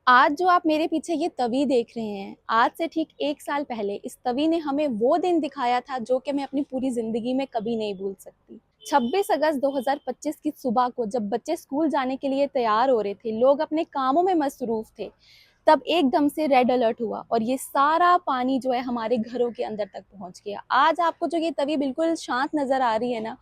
आज जो आप मेरे पीछे ये तवी देख रहे हैं, आज से ठीक 1 साल पहले इस तवी ने हमें वो दिन दिखाया था जो कि मैं अपनी पूरी ज़िंदगी में कभी नहीं भूल सकती। 26 अगस्त 2025 की सुबह को जब बच्चे स्कूल जाने के लिए तैयार हो रहे थे, लोग अपने कामों में मसरूफ़ थे, तब एकदम से रेड अलर्ट हुआ और ये सारा पानी जो है हमारे घरों के अंदर तक पहुँच गया। आज आपको जो ये तवी बिल्कुल शांत नज़र आ रही है ना,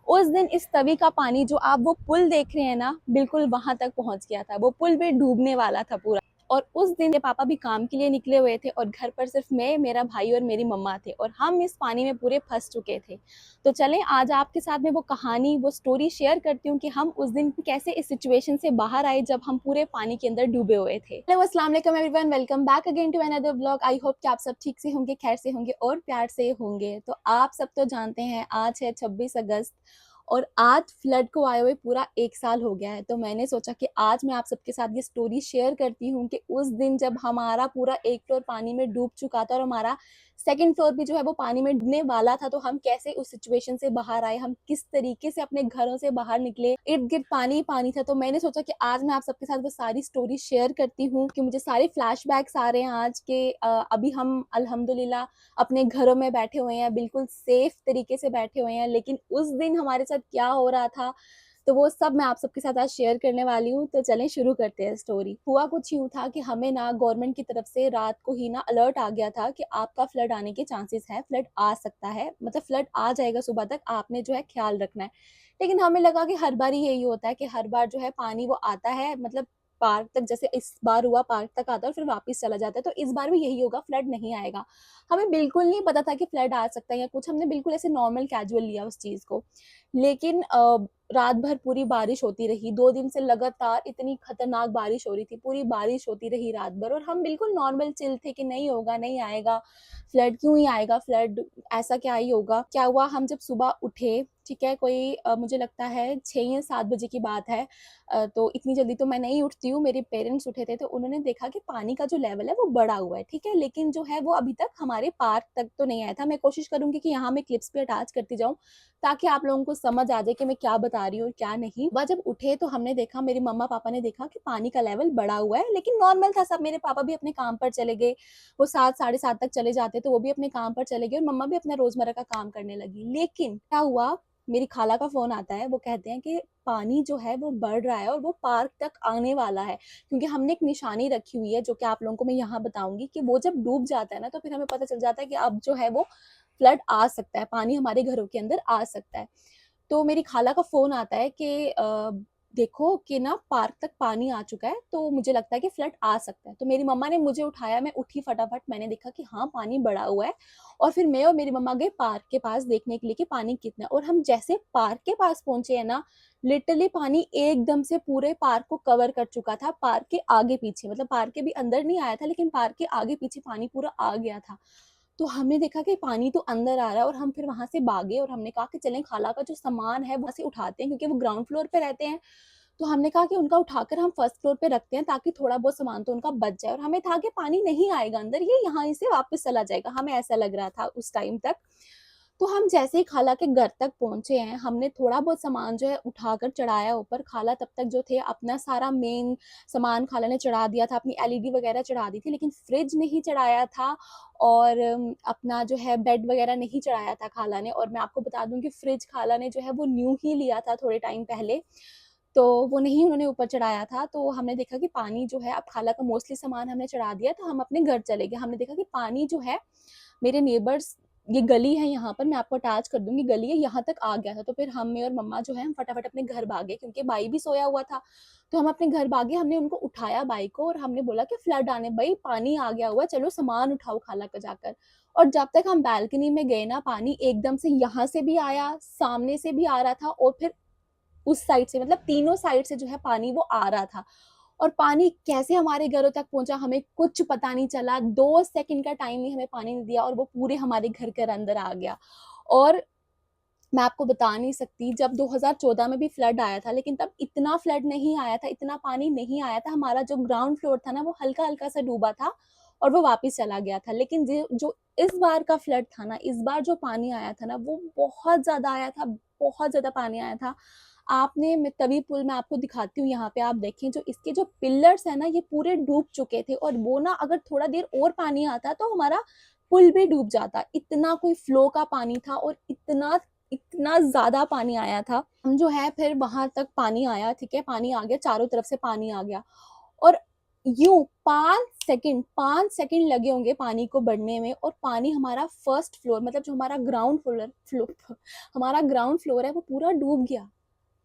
उस दिन इस तवी का पानी जो आप वो पुल देख रहे हैं ना, बिल्कुल वहाँ तक पहुँच गया था। वो पुल भी डूबने वाला था पूरा। और उस दिन मेरे पापा भी काम के लिए निकले हुए थे और घर पर सिर्फ मैं, मेरा भाई और मेरी मम्मा थे और हम इस पानी में पूरे फंस चुके थे। तो चलें आज आपके साथ में वो कहानी, वो स्टोरी शेयर करती हूँ कि हम उस दिन कैसे इस सिचुएशन से बाहर आए जब हम पूरे पानी के अंदर डूबे हुए थे। हेलो अस्सलाम वालेकुम everyone, welcome back again to another vlog. I hope कि आप सब ठीक से होंगे, खैर से होंगे और प्यार से होंगे। तो आप सब तो जानते हैं आज है 26 अगस्त और आज फ्लड को आए हुए पूरा 1 साल हो गया है। तो मैंने सोचा कि आज मैं आप सबके साथ ये स्टोरी शेयर करती हूँ कि उस दिन जब हमारा पूरा 1 फ्लोर पानी में डूब चुका था और हमारा सेकंड फ्लोर भी जो है वो पानी में डूबने वाला था, तो हम कैसे उस सिचुएशन से बाहर आए, हम किस तरीके से अपने घरों से बाहर निकले, इर्द-गिर्द पानी ही पानी था। तो मैंने सोचा कि आज मैं आप सबके साथ वो सारी स्टोरी शेयर करती हूँ कि मुझे सारे फ्लैशबैक्स आ रहे हैं आज के अभी हम अल्हम्दुलिल्लाह अपने घरों में बैठे हुए हैं, बिल्कुल सेफ तरीके से बैठे हुए हैं, लेकिन उस दिन हमारे साथ क्या हो रहा था, तो वो सब मैं आप सबके साथ आज शेयर करने वाली हूँ। तो चलें शुरू करते हैं स्टोरी। हुआ कुछ यूँ था कि हमें ना गवर्नमेंट की तरफ से रात को ही ना अलर्ट आ गया था कि आपका फ्लड आने के चांसेस हैं, फ्लड आ सकता है, मतलब फ्लड आ जाएगा सुबह तक, आपने जो है ख्याल रखना है। लेकिन हमें लगा कि हर बार ही यही होता है कि हर बार जो है पानी वो आता है, मतलब पार्क तक, जैसे इस बार हुआ पार्क तक आता है और फिर वापस चला जाता है, तो इस बार भी यही होगा, फ्लड नहीं आएगा। हमें बिल्कुल नहीं पता था कि फ्लड आ सकता है या कुछ, हमने बिल्कुल ऐसे नॉर्मल कैजुअल लिया उस चीज़ को। लेकिन रात भर पूरी बारिश होती रही, 2 दिन से लगातार इतनी खतरनाक बारिश हो रही थी, पूरी बारिश होती रही रात भर और हम बिल्कुल नॉर्मल चिल थे कि नहीं होगा, नहीं आएगा, फ्लड क्यों ही आएगा, फ्लड ऐसा क्या ही होगा। क्या हुआ, हम जब सुबह उठे, ठीक है, कोई मुझे लगता है 6 या 7 बजे की बात है। तो इतनी जल्दी तो मैं नहीं उठती हूँ, मेरे पेरेंट्स उठे थे, तो उन्होंने देखा कि पानी का जो लेवल है वो बढ़ा हुआ है, ठीक है? लेकिन जो है वो अभी तक हमारे पार्क तक तो नहीं आया था। मैं कोशिश करूँगी कि यहाँ मैं क्लिप्स भी अटैच करती जाऊँ, ताकि आप लोगों को समझ आ जाए कि मैं क्या बता रही हूँ और क्या नहीं। वह जब उठे तो हमने देखा, मेरे मम्मा-पापा ने देखा कि पानी का लेवल बढ़ा हुआ है, लेकिन नॉर्मल था सब। मेरे पापा भी अपने काम पर चले गए, वो 7 साढ़े 7 तक चले जाते, तो वो भी अपने काम पर चले गए और मम्मा भी अपना रोज़मर्रा का काम करने लगी। लेकिन क्या हुआ, मेरी खाला का फ़ोन आता है, वो कहते हैं कि पानी जो है वो बढ़ रहा है और वो पार्क तक आने वाला है। क्योंकि हमने एक निशानी रखी हुई है जो कि आप लोगों को मैं यहाँ बताऊँगी कि वो जब डूब जाता है ना, तो फिर हमें पता चल जाता है कि अब जो है वो फ्लड आ सकता है, पानी हमारे घरों के अंदर आ सकता है। तो मेरी खाला का फ़ोन आता है कि देखो कि ना पार्क तक पानी आ चुका है, तो मुझे लगता है कि फ्लड आ सकता है। तो मेरी मम्मा ने मुझे उठाया, मैं उठी फटाफट, मैंने देखा कि हाँ, पानी बढ़ा हुआ है और फिर मैं और मेरी मम्मा गए पार्क के पास देखने के लिए कि पानी कितना है, और हम जैसे पार्क के पास पहुँचे हैं ना, लिटरली पानी एकदम से पूरे पार्क को कवर कर चुका था, पार्क के आगे-पीछे, मतलब पार्क के भी अंदर नहीं आया था, लेकिन पार्क के आगे-पीछे पानी पूरा आ गया था। तो हमने देखा कि पानी तो अंदर आ रहा है और हम फिर वहाँ से भागे और हमने कहा कि चलें खाला का जो सामान है वहाँ से उठाते हैं, क्योंकि वो ग्राउंड फ्लोर पे रहते हैं। तो हमने कहा कि उनका उठाकर हम फर्स्ट फ्लोर पे रखते हैं ताकि थोड़ा बहुत सामान तो उनका बच जाए, और हमें था कि पानी नहीं आएगा अंदर, ये यहाँ से वापस चला जाएगा, हमें ऐसा लग रहा था उस टाइम तक। तो हम जैसे ही खाला के घर तक पहुँचे हैं, हमने थोड़ा बहुत सामान जो है उठाकर चढ़ाया ऊपर। खाला तब तक जो थे अपना सारा मेन सामान खाला ने चढ़ा दिया था, अपनी एलईडी वगैरह चढ़ा दी थी, लेकिन फ्रिज नहीं चढ़ाया था और अपना जो है बेड वगैरह नहीं चढ़ाया था खाला ने। और मैं आपको बता दूँ कि फ्रिज खाला ने जो है वो न्यू ही लिया था थोड़े टाइम पहले, तो वो नहीं उन्होंने ऊपर चढ़ाया था। तो हमने देखा कि पानी जो है, अब खाला का मोस्टली सामान हमने चढ़ा दिया, तो हम अपने घर चले गए। हमने देखा कि पानी जो है, मेरे नेबर्स, ये गली है यहाँ पर, मैं आपको अटैच कर दूँगी, गली है, यहाँ तक आ गया था। तो फिर हम, मैं और मम्मा जो है, हम फटाफट अपने घर भागे क्योंकि भाई भी सोया हुआ था। तो हम अपने घर भागे, हमने उनको उठाया भाई को और हमने बोला कि फ्लड आने, भई पानी आ गया हुआ है, चलो सामान उठाओ खाला का जाकर। और जब तक हम बालकनी में गए ना, पानी एकदम से यहाँ से भी आया, सामने से भी आ रहा था और फिर उस साइड से, मतलब तीनों साइड से जो है पानी वो आ रहा था। और पानी कैसे हमारे घरों तक पहुँचा हमें कुछ पता नहीं चला, 2 सेकंड का टाइम ही हमें पानी ने दिया और वो पूरे हमारे घर के अंदर आ गया। और मैं आपको बता नहीं सकती, जब 2014 में भी फ्लड आया था, लेकिन तब इतना फ्लड नहीं आया था, इतना पानी नहीं आया था। हमारा जो ग्राउंड फ्लोर था ना, वो हल्का-हल्का सा डूबा था और वो वापस चला गया था। लेकिन जो जो इस बार का फ्लड था ना, इस बार जो पानी आया था ना, वो बहुत ज़्यादा आया था, बहुत ज़्यादा पानी आया था। आपने मैं तवी पुल मैं आपको दिखाती हूँ, यहाँ पे आप देखें जो इसके जो पिलर्स है ना ये पूरे डूब चुके थे, और वो ना अगर थोड़ा देर और पानी आता तो हमारा पुल भी डूब जाता। इतना कोई फ्लो का पानी था और इतना इतना ज्यादा पानी आया था। हम जो है फिर वहां तक पानी आया, ठीक है, पानी आ गया, चारों तरफ से पानी आ गया, और यूं 5 सेकंड लगे होंगे पानी को बढ़ने में, और पानी हमारा फर्स्ट फ्लोर मतलब जो हमारा ग्राउंड फ्लोर हमारा ग्राउंड फ्लोर है वो पूरा डूब गया।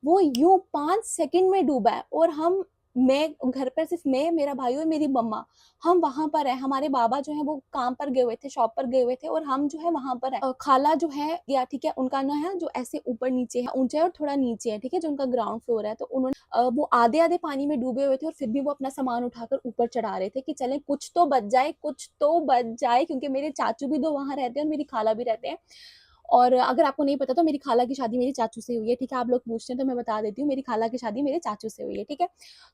वो यूं 5 सेकंड में डूबा है, और हम मैं घर पर सिर्फ मैं, मेरा भाई और मेरी मम्मा, हम वहां पर है। हमारे बाबा जो है वो काम पर गए हुए थे, शॉप पर गए हुए थे, और हम जो है वहां पर है। खाला जो है या ठीक है, उनका ना है जो ऐसे ऊपर नीचे है, ऊंचा है और थोड़ा नीचे है, ठीक है, जो उनका ग्राउंड फ्लोर है। तो उन्होंने वो आधे आधे पानी में डूबे हुए थे, और फिर भी वो अपना सामान उठाकर ऊपर चढ़ा रहे थे कि चले कुछ तो बच जाए, कुछ तो बच जाए, क्योंकि मेरे चाचू भी दो वहां रहते हैं और मेरी खाला भी रहते हैं। और अगर आपको नहीं पता तो मेरी खाला की शादी मेरे चाचू से हुई है, ठीक है, आप लोग पूछते हैं तो मैं बता देती हूँ, मेरी खाला की शादी मेरे चाचू से हुई है, ठीक है।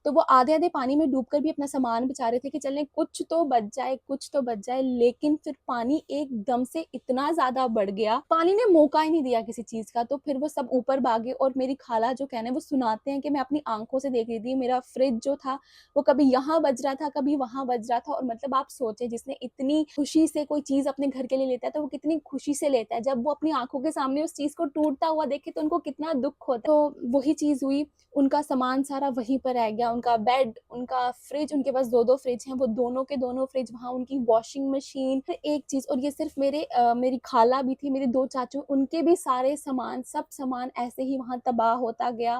तो वो आधे आधे पानी में डूबकर भी अपना सामान बचा रहे थे कि चलें कुछ तो बच जाए, कुछ तो बच जाए, लेकिन फिर पानी एकदम से इतना ज्यादा बढ़ गया, पानी ने मौका ही नहीं दिया किसी चीज का। तो फिर वो सब ऊपर भागे, और मेरी खाला जो कहना है वो सुनाते हैं कि मैं अपनी आंखों से देख रही थी, मेरा फ्रिज जो था वो कभी यहाँ बज रहा था, कभी वहां बज रहा था। और मतलब आप सोचे, जिसने इतनी खुशी से कोई चीज अपने घर के लिए लेता है तो वो कितनी खुशी से लेता है, जब वो अपनी आंखों के सामने उस चीज को टूटता हुआ देखे तो उनको कितना दुख होता है। तो वही चीज हुई, उनका सामान सारा वहीं पर रह गया, उनका बेड, उनका फ्रिज, उनके पास दो दो फ्रिज हैं, वो दोनों के दोनों फ्रिज वहां, उनकी वॉशिंग मशीन, फिर एक चीज, और ये सिर्फ मेरी खाला भी थी, मेरे दो चाचू, उनके भी सारे सामान, सब सामान ऐसे ही वहां तबाह होता गया।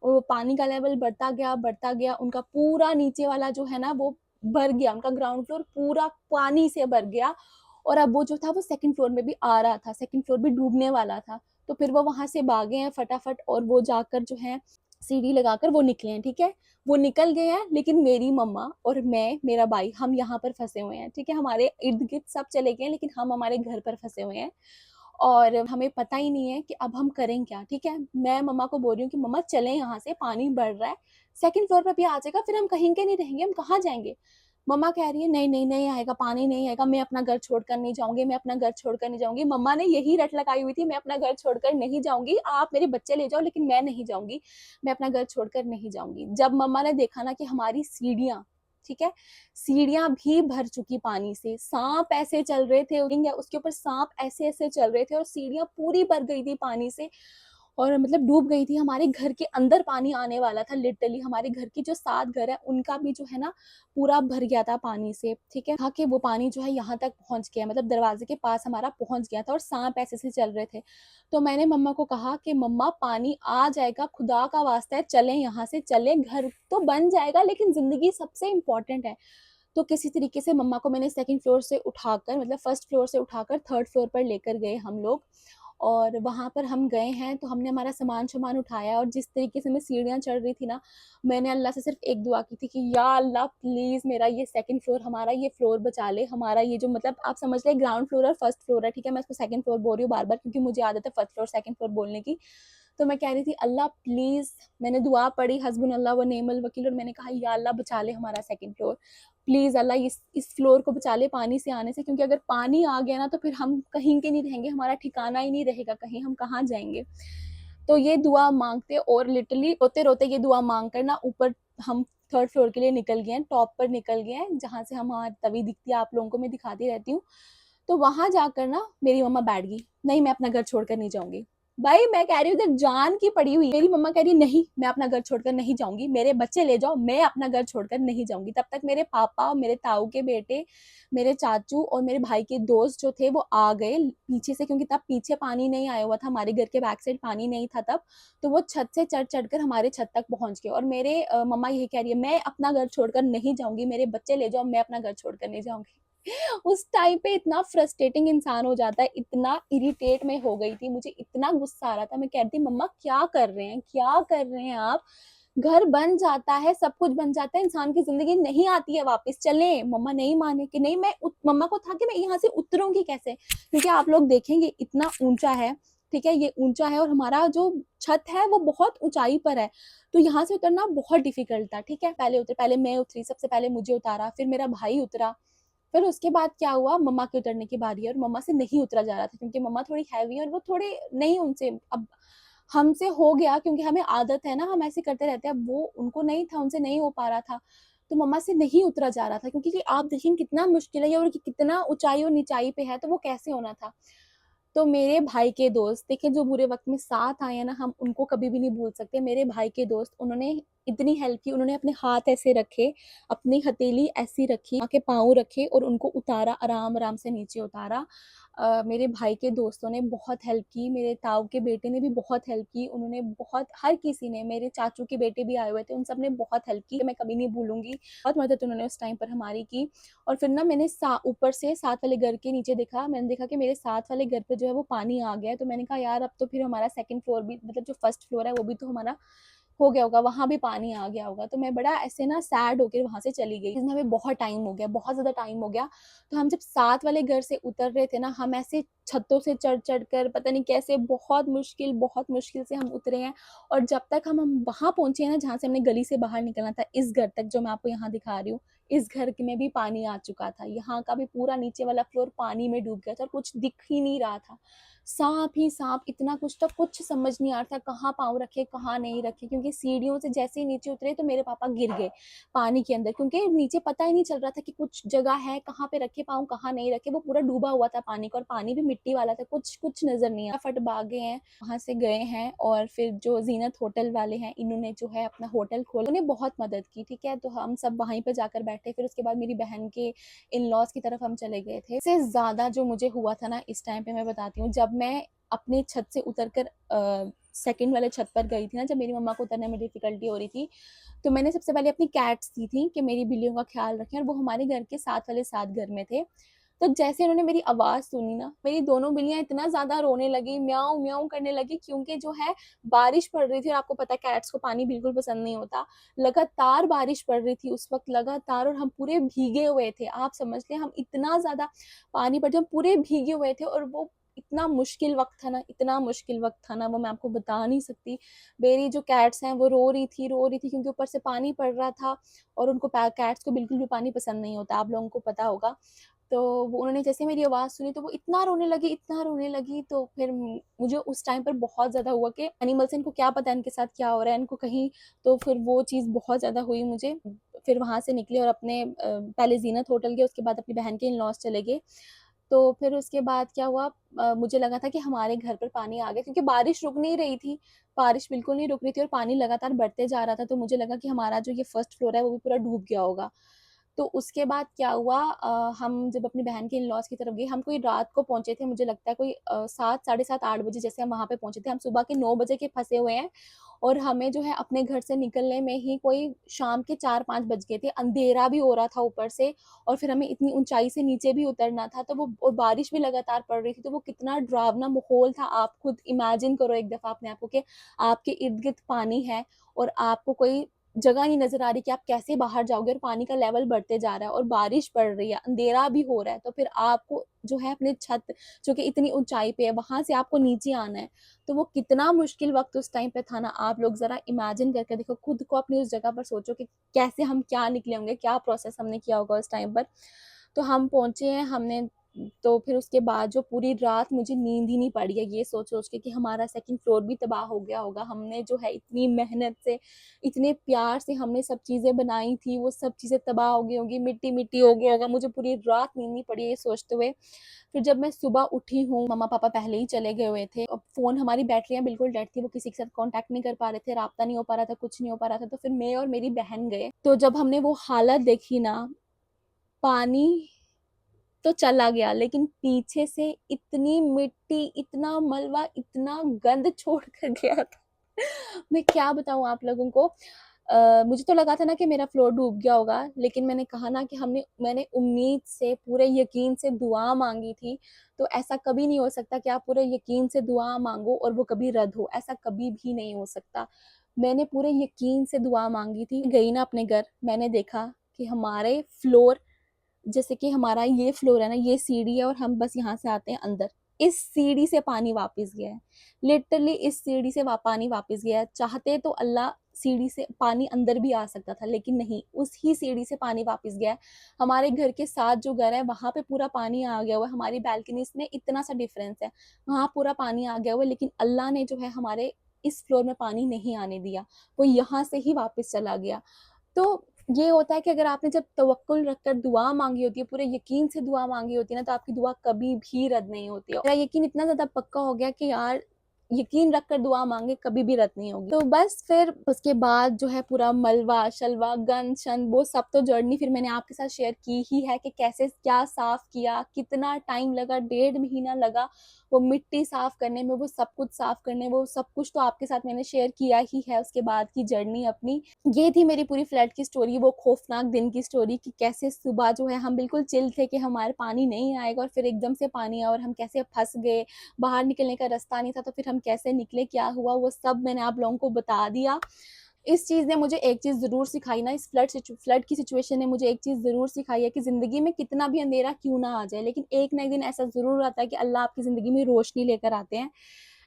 और वो पानी का लेवल बढ़ता गया, उनका पूरा नीचे वाला जो है ना वो भर गया, उनका ग्राउंड फ्लोर पूरा पानी से भर गया। और अब वो जो था वो सेकंड फ्लोर में भी आ रहा था, सेकंड फ्लोर भी डूबने वाला था। तो फिर वो वहां से भागे हैं फटाफट, और वो जाकर जो है सीढ़ी लगाकर वो निकले हैं, ठीक है, वो निकल गए हैं। लेकिन मेरी मम्मा और मैं, मेरा भाई, हम यहाँ पर फंसे हुए हैं, ठीक है, हमारे इर्द गिर्द सब चले गए हैं, लेकिन हम हमारे घर पर फंसे हुए हैं, और हमें पता ही नहीं है कि अब हम करें क्या, ठीक है। मैं मम्मा को बोल रही हूँ कि मम्मा चलें, यहाँ से पानी बढ़ रहा है, सेकंड फ्लोर पर भी आ जाएगा, फिर हम कहीं के नहीं रहेंगे, हम कहाँ जाएंगे। मम्मा कह रही है नहीं नहीं नहीं आएगा, पानी नहीं आएगा, मैं अपना घर छोड़कर नहीं जाऊंगी, मैं अपना घर छोड़कर नहीं जाऊंगी। मम्मा ने यही रट लगाई हुई थी, मैं अपना घर छोड़कर नहीं जाऊंगी, आप मेरे बच्चे ले जाओ लेकिन मैं नहीं जाऊंगी, मैं अपना घर छोड़कर नहीं जाऊंगी। जब मम्मा ने देखा ना कि हमारी सीढ़ियां, ठीक है, सीढ़ियां भी भर चुकी पानी से, सांप ऐसे चल रहे थे, उसके ऊपर सांप ऐसे ऐसे चल रहे थे, और सीढ़ियां पूरी भर गई थी पानी से, और मतलब डूब गई थी। हमारे घर के अंदर पानी आने वाला था, लिटरली हमारे घर की जो 7 घर है उनका भी जो है ना पूरा भर गया था पानी से, ठीक है। कि वो पानी जो है यहाँ तक पहुंच गया, मतलब दरवाजे के पास हमारा पहुंच गया था, और सांप ऐसे से चल रहे थे। तो मैंने मम्मा को कहा कि मम्मा पानी आ जाएगा, खुदा का वास्ता है चलें, यहाँ से चलें, घर तो बन जाएगा लेकिन जिंदगी सबसे इम्पोर्टेंट है। तो किसी तरीके से मम्मा को मैंने सेकंड फ्लोर से उठाकर, मतलब फर्स्ट फ्लोर से उठाकर थर्ड फ्लोर पर लेकर गए हम लोग, और वहां पर हम गए हैं। तो हमने हमारा सामान सामान उठाया, और जिस तरीके से मैं सीढ़ियां चढ़ रही थी ना, मैंने अल्लाह से सिर्फ एक दुआ की थी कि या अल्लाह प्लीज मेरा ये सेकंड फ्लोर, हमारा ये फ्लोर बचा ले, हमारा ये जो, मतलब आप समझ ले ग्राउंड फ्लोर और फर्स्ट फ्लोर है, ठीक है, मैं उसको सेकंड फ्लोर बोल रही हूँ बार बार क्योंकि मुझे आदत है फर्स्ट फ्लोर सेकंड फ्लोर बोलने की। तो मैं कह रही थी अल्लाह प्लीज, मैंने दुआ पढ़ी हस्बुन अल्लाह व नेमल वकील, और मैंने कहा या अल्लाह बचा ले हमारा सेकंड फ्लोर, प्लीज अल्लाह इस फ्लोर को बचा ले पानी से आने से, क्योंकि अगर पानी आ गया ना तो फिर हम कहीं के नहीं रहेंगे, हमारा ठिकाना ही नहीं रहेगा, कहीं हम कहाँ जाएंगे। तो ये दुआ मांगते, और लिटरली रोते रोते ये दुआ मांग कर ना ऊपर हम थर्ड फ्लोर के लिए निकल गए हैं, टॉप पर निकल गए हैं, जहां से हमारी तवी दिखती है, आप लोगों को मैं दिखाती रहती हूँ। तो वहां जाकर ना मेरी मम्मा बैठ गई, नहीं मैं अपना घर छोड़कर नहीं जाऊंगी। भाई मैं कह रही हूँ इधर जान की पड़ी हुई, मेरी मम्मा कह रही नहीं मैं अपना घर छोड़कर नहीं जाऊंगी, मेरे बच्चे ले जाओ, मैं अपना घर छोड़कर नहीं जाऊंगी। तब तक मेरे पापा और मेरे ताऊ के बेटे, मेरे चाचू और मेरे भाई के दोस्त जो थे वो आ गए पीछे से, क्योंकि तब पीछे पानी नहीं आया हुआ था, हमारे घर के बैक साइड पानी नहीं था तब। तो वो छत से चढ़ चढ़कर हमारे छत तक पहुंच गए, और मेरे मम्मा यही कह रही है मैं अपना घर छोड़कर नहीं जाऊंगी, मेरे बच्चे ले जाओ, मैं अपना घर छोड़कर नहीं जाऊंगी। उस टाइम पे इतना फ्रस्ट्रेटिंग इंसान हो जाता है, इतना इरिटेट में हो गई थी, मुझे इतना गुस्सा आ रहा था, मैं कहती मम्मा क्या कर रहे हैं, क्या कर रहे हैं आप, घर बन जाता है, सब कुछ बन जाता है, इंसान की जिंदगी नहीं आती है वापस, चले। मम्मा नहीं माने कि नहीं, मम्मा को था कि मैं यहाँ से उतरूंगी कैसे, क्योंकि आप लोग देखेंगे इतना ऊंचा है, ठीक है, ये ऊंचा है, और हमारा जो छत है वो बहुत ऊंचाई पर है, तो यहाँ से उतरना बहुत डिफिकल्ट था, ठीक है। पहले मैं उतरी, सबसे पहले मुझे उतारा, फिर मेरा भाई उतरा, फिर उसके बाद क्या हुआ, मम्मा के उतरने की बारी है, और मम्मा से नहीं उतरा जा रहा था क्योंकि मम्मा थोड़ी हैवी है और वो थोड़े नहीं, उनसे अब हमसे हो गया क्योंकि हमें आदत है ना, हम ऐसे करते रहते हैं। अब वो उनको नहीं था, उनसे नहीं हो पा रहा था, तो मम्मा से नहीं उतरा जा रहा था क्योंकि कि आप देखिए कितना मुश्किल है ये और कि कितना ऊँचाई और नीचाई पे है, तो वो कैसे होना था। तो मेरे भाई के दोस्त देखिए जो बुरे वक़्त में साथ आए हैं ना, हम उनको कभी भी नहीं भूल सकते। मेरे भाई के दोस्त उन्होंने इतनी हेल्प की, उन्होंने अपने हाथ ऐसे रखे, अपनी हथेली ऐसी रखी, माँ के पाँव रखे और उनको उतारा, आराम-आराम से नीचे उतारा। मेरे भाई के दोस्तों ने बहुत हेल्प की, मेरे ताऊ के बेटे ने भी बहुत हेल्प की, उन्होंने बहुत हर किसी ने, मेरे चाचू के बेटे भी आए हुए थे, उन सब ने बहुत हेल्प की, मैं कभी नहीं भूलूँगी। बहुत मदद उन्होंने उस टाइम पर हमारी की। और फिर ना मैंने सा ऊपर से साथ वाले घर के नीचे देखा, मैंने देखा कि मेरे साथ वाले घर पे जो है वो पानी आ गया है, तो मैंने कहा यार अब तो फिर हमारा सेकंड फ्लोर भी मतलब जो फर्स्ट फ्लोर है वो भी तो हमारा हो गया होगा, वहाँ भी पानी आ गया होगा। तो मैं बड़ा ऐसे ना सैड होके वहाँ से चली गई। हमें बहुत टाइम हो गया, बहुत ज़्यादा टाइम हो गया। तो हम जब साथ वाले घर से उतर रहे थे ना, हम ऐसे छतों से चढ़-चढ़ कर पता नहीं कैसे बहुत मुश्किल से हम उतरे हैं। और जब तक हम वहाँ पहुँचे हैं ना, जहाँ से हमने गली से बाहर निकलना था, इस घर तक जो मैं आपको यहाँ दिखा रही हूँ, इस घर में भी पानी आ चुका था। यहाँ का भी पूरा नीचे वाला फ्लोर पानी में डूब गया था और कुछ दिख ही नहीं रहा था। साँप ही साँप, इतना कुछ तो कुछ समझ नहीं आ रहा था, कहाँ पाँव रखे, कहाँ नहीं रखे, क्योंकि सीढ़ियों से जैसे ही नीचे उतरे तो मेरे पापा गिर गए पानी के अंदर, क्योंकि नीचे पता ही नहीं चल रहा था कि कुछ जगह है, कहाँ पे रखे पाँव, कहाँ नहीं रखे, वो पूरा डूबा हुआ था पानी का और पानी भी मिट्टी वाला था, कुछ नज़र नहीं आया। फटाफट भागे हैं, वहाँ से गए हैं और फिर जो ज़ीनत होटल वाले हैं, इन्होंने जो है अपना होटल खोला, उन्होंने बहुत मदद की, ठीक है? तो हम सब वहीं पे जाकर बैठे, फिर उसके बाद मेरी बहन के इन-लॉज़ की तरफ हम चले गए थे। इससे ज़्यादा जो मुझे हुआ था ना इस टाइम पे मैं बताती हूँ, जब मैं अपने छत से उतर कर सेकंड वाले छत पर गई थी ना, जब मेरी मम्मा को उतरने में डिफ़िकल्टी हो रही थी, तो मैंने सबसे पहले अपनी कैट्स दी थी कि मेरी बिल्लियों का ख़्याल रखें, और वो हमारे घर के साथ वाले साथ घर में थे। तो जैसे उन्होंने मेरी आवाज़ सुनी ना, मेरी दोनों बिल्लियाँ इतना ज़्यादा रोने लगी, म्याऊँ, म्याऊँ करने लगी, क्योंकि जो है बारिश पड़ रही थी और आपको पता है कैट्स को पानी बिल्कुल पसंद नहीं होता। लगातार बारिश पड़ रही थी उस वक़्त लगातार, और हम पूरे भीगे हुए थे। आप समझ लें हम इतना ज़्यादा पानी पड़ हम पूरे भीगे हुए थे, और वो इतना मुश्किल वक़्त था ना, इतना मुश्किल वक़्त था ना, वो मैं आपको बता नहीं सकती। मेरी जो कैट्स हैं वो रो रही थी क्योंकि ऊपर से पानी पड़ रहा था और उनको कैट्स को बिल्कुल भी पानी पसंद नहीं होता, आप लोगों को पता होगा। तो वो उन्होंने जैसे मेरी आवाज़ सुनी तो वो इतना रोने लगी, तो फिर मुझे उस टाइम पर बहुत ज़्यादा हुआ कि एनिमल्स, इनको क्या पता है इनके साथ क्या हो रहा है, इनको कहीं, तो फिर वो चीज़ बहुत ज़्यादा हुई मुझे। फिर वहाँ से निकले और अपने पहले ज़ीनत होटल गए, उसके बाद अपनी बहन के इन-लॉज़ चले गए। तो फिर उसके बाद क्या हुआ, मुझे लगा था कि हमारे घर पर पानी आ गया, क्योंकि बारिश रुक नहीं रही थी, बारिश बिल्कुल नहीं रुक रही थी और पानी लगातार बढ़ते जा रहा था, तो मुझे लगा कि हमारा जो ये फर्स्ट फ्लोर है वो भी पूरा डूब गया होगा। तो उसके बाद क्या हुआ, हम जब अपनी बहन के इन-लॉज़ की तरफ गए, हम कोई रात को पहुँचे थे, मुझे लगता है कोई 7 साढ़े 7 8 बजे जैसे हम वहाँ पे पहुँचे थे। हम सुबह के 9 बजे के फँसे हुए हैं और हमें जो है अपने घर से निकलने में ही कोई शाम के 4-5 बज गए थे। अंधेरा भी हो रहा था ऊपर से, और फिर हमें इतनी ऊँचाई से नीचे भी उतरना था, तो वो और बारिश भी लगातार पड़ रही थी, तो वो कितना डरावना माहौल था। आप खुद इमेजिन करो एक दफ़ा अपने आप को कि आपके इर्द-गिर्द पानी है और आपको कोई जगह नहीं नज़र आ रही कि आप कैसे बाहर जाओगे, और पानी का लेवल बढ़ते जा रहा है और बारिश पड़ रही है, अंधेरा भी हो रहा है, तो फिर आपको जो है अपने छत जो कि इतनी ऊँचाई पे है, वहाँ से आपको नीचे आना है। तो वो कितना मुश्किल वक़्त उस टाइम पे था ना, आप लोग ज़रा इमेजिन करके देखो, खुद को अपनी उस जगह पर सोचो कि कैसे हम क्या निकले होंगे, क्या प्रोसेस हमने किया होगा उस टाइम पर। तो हम पहुँचे हैं, हमने तो फिर उसके बाद जो पूरी रात मुझे नींद ही नहीं पड़ी है, ये सोच-सोच के कि हमारा सेकंड फ्लोर भी तबाह हो गया होगा। हमने जो है इतनी मेहनत से, इतने प्यार से हमने सब चीज़ें बनाई थी, वो सब चीज़ें तबाह हो गई होंगी, मिट्टी-मिट्टी हो गया होगा। मुझे पूरी रात नींद नहीं पड़ी है ये सोचते हुए। फिर जब मैं सुबह उठी हूँ, मम्मा-पापा पहले ही चले गए हुए थे। फ़ोन हमारी बैटरियाँ बिल्कुल डेड थी, वो किसी के साथ कॉन्टैक्ट नहीं कर पा रहे थे, राब्ता नहीं हो पा रहा था, कुछ नहीं हो पा रहा था। तो फिर मैं और मेरी बहन गए। तो जब हमने वो हालत देखी ना, पानी तो चला गया, लेकिन पीछे से इतनी मिट्टी, इतना मलबा, इतना गंद छोड़ कर गया था। मैं क्या बताऊँ आप लोगों को। मुझे तो लगा था ना कि मेरा फ्लोर डूब गया होगा, लेकिन मैंने कहा ना कि मैंने उम्मीद से, पूरे यकीन से दुआ माँगी थी, तो ऐसा कभी नहीं हो सकता कि आप पूरे यकीन से दुआ माँगो और वो कभी रद्द हो, ऐसा कभी भी नहीं हो सकता। मैंने पूरे यकीन से दुआ माँगी थी, गई ना अपने घर, मैंने देखा कि हमारे फ्लोर, जैसे कि हमारा ये फ्लोर है ना, ये सीढ़ी है और हम बस यहाँ से आते हैं अंदर। इस सीढ़ी से पानी वापस गया है। लिटरली इस सीढ़ी से पानी वापस गया है। चाहते तो अल्लाह सीढ़ी से पानी अंदर भी आ सकता था, लेकिन नहीं, उस ही सीढ़ी से पानी वापस गया है। हमारे घर के साथ जो घर है, वहाँ पे पूरा पानी आ गया हुआ है। हमारी बालकनीज़ में इतना सा डिफरेंस है, वहाँ पूरा पानी आ गया हुआ है, लेकिन अल्लाह ने जो है हमारे इस फ्लोर में पानी नहीं आने दिया, वो यहाँ से ही वापस चला गया। तो ये होता है कि अगर आपने जब तवक्कुल रखकर दुआ मांगी होती है, पूरे यकीन से दुआ मांगी होती है ना, तो आपकी दुआ कभी भी रद्द नहीं होती है। मेरा यकीन इतना ज़्यादा पक्का हो गया कि यार यकीन रखकर दुआ मांगे कभी भी रद्द नहीं होगी। तो बस फिर उसके बाद जो है पूरा मलबा शलबा गंद शन वो सब तो जर्नी फिर मैंने आपके साथ शेयर की ही है कि कैसे क्या साफ किया, कितना टाइम लगा, 1.5 महीना लगा वो मिट्टी साफ करने में, वो सब कुछ साफ करने, वो सब कुछ तो आपके साथ मैंने शेयर किया ही है उसके बाद की जर्नी अपनी। ये थी मेरी पूरी फ्लड की स्टोरी, वो खौफनाक दिन की स्टोरी कि कैसे सुबह जो है हम बिल्कुल चिल थे कि हमारे पानी नहीं आएगा और फिर एकदम से पानी आया और हम कैसे फंस गए, बाहर निकलने का रास्ता नहीं था तो फिर हम कैसे निकले, क्या हुआ, वो सब मैंने आप लोगों को बता दिया। इस चीज़ ने मुझे एक चीज़ ज़रूर सिखाई ना, इस फ्लड की सिचुएशन ने मुझे एक चीज़ ज़रूर सिखाई है कि ज़िंदगी में कितना भी अंधेरा क्यों ना आ जाए, लेकिन एक ना एक दिन ऐसा ज़रूर आता है कि अल्लाह आपकी ज़िंदगी में रोशनी लेकर आते हैं।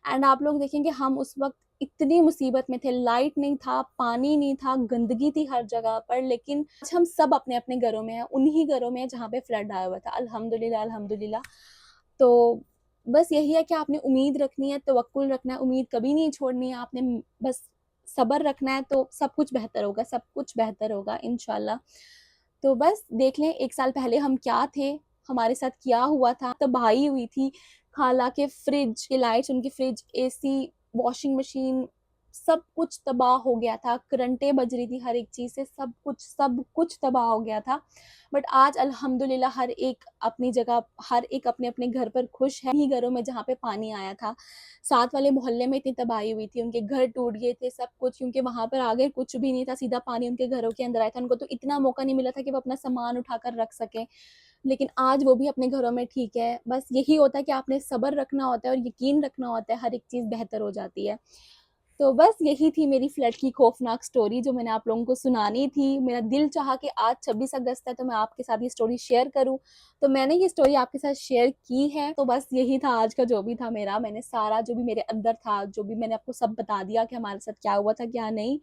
एंड आप लोग देखेंगे हम उस वक़्त इतनी मुसीबत में थे, लाइट नहीं था, पानी नहीं था, गंदगी थी हर जगह पर, लेकिन आज हम सब अपने-अपने घरों में हैं, उन्हीं घरों में हैं जहाँ पे फ्लड आया हुआ था। अल्हम्दुलिल्लाह, अल्हम्दुलिल्लाह। तो बस यही है कि आपने उम्मीद रखनी है, तवक्कुल रखना है, उम्मीद कभी नहीं छोड़नी है, आपने बस सब्र रखना है तो सब कुछ बेहतर होगा, सब कुछ बेहतर होगा इंशाल्लाह। तो बस देख लें 1 साल पहले हम क्या थे, हमारे साथ क्या हुआ था, तबाही हुई थी। खाला के फ्रिज के लाइट्स, उनकी फ्रिज, एसी, वॉशिंग मशीन सब कुछ तबाह हो गया था, करंटें बज रही थी हर एक चीज़ से, सब कुछ तबाह हो गया था। बट आज अल्हम्दुलिल्लाह हर एक अपनी जगह, हर एक अपने-अपने घर पर खुश है। इन्हीं घरों में जहाँ पे पानी आया था, साथ वाले मोहल्ले में इतनी तबाही हुई थी, उनके घर टूट गए थे, सब कुछ, क्योंकि वहाँ पर आगे कुछ भी नहीं था, सीधा पानी उनके घरों के अंदर आया था। उनको तो इतना मौका नहीं मिला था कि वो अपना सामान उठाकर रख सकें, लेकिन आज वो भी अपने घरों में ठीक है। बस यही होता है कि आपने सब्र रखना होता है और यकीन रखना होता है, हर एक चीज़ बेहतर हो जाती है। तो बस यही थी मेरी फ्लड की खौफनाक स्टोरी जो मैंने आप लोगों को सुनानी थी। मेरा दिल चाहा कि आज 26 अगस्त है तो मैं आपके साथ ये स्टोरी शेयर करूँ, तो मैंने ये स्टोरी आपके साथ शेयर की है। तो बस यही था आज का जो भी था मेरा, मैंने सारा जो भी मेरे अंदर था, जो भी मैंने आपको सब बता दिया कि हमारे साथ क्या हुआ था, क्या नहीं।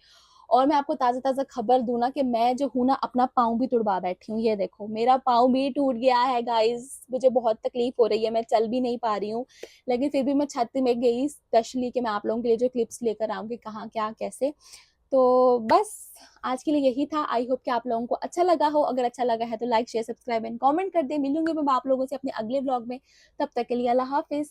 और मैं आपको ताज़ा-ताज़ा खबर दूँ ना कि मैं जो हूँ ना अपना पाँव भी तुड़वा बैठी हूँ। ये देखो मेरा पाँव भी टूट गया है गाइज़, मुझे बहुत तकलीफ़ हो रही है, मैं चल भी नहीं पा रही हूँ। लेकिन फिर भी मैं छत में गई स्पेशली कि मैं आप लोगों के लिए जो क्लिप्स लेकर आऊँगी कहाँ, क्या, कैसे। तो बस आज के लिए यही था। आई होप कि आप लोगों को अच्छा लगा हो। अगर अच्छा लगा है तो like, share, subscribe and comment कर दें। मिलूँगी मैं आप लोगों से अपने अगले व्लॉग में। तब तक के लिए अल्लाह हाफ़िज़।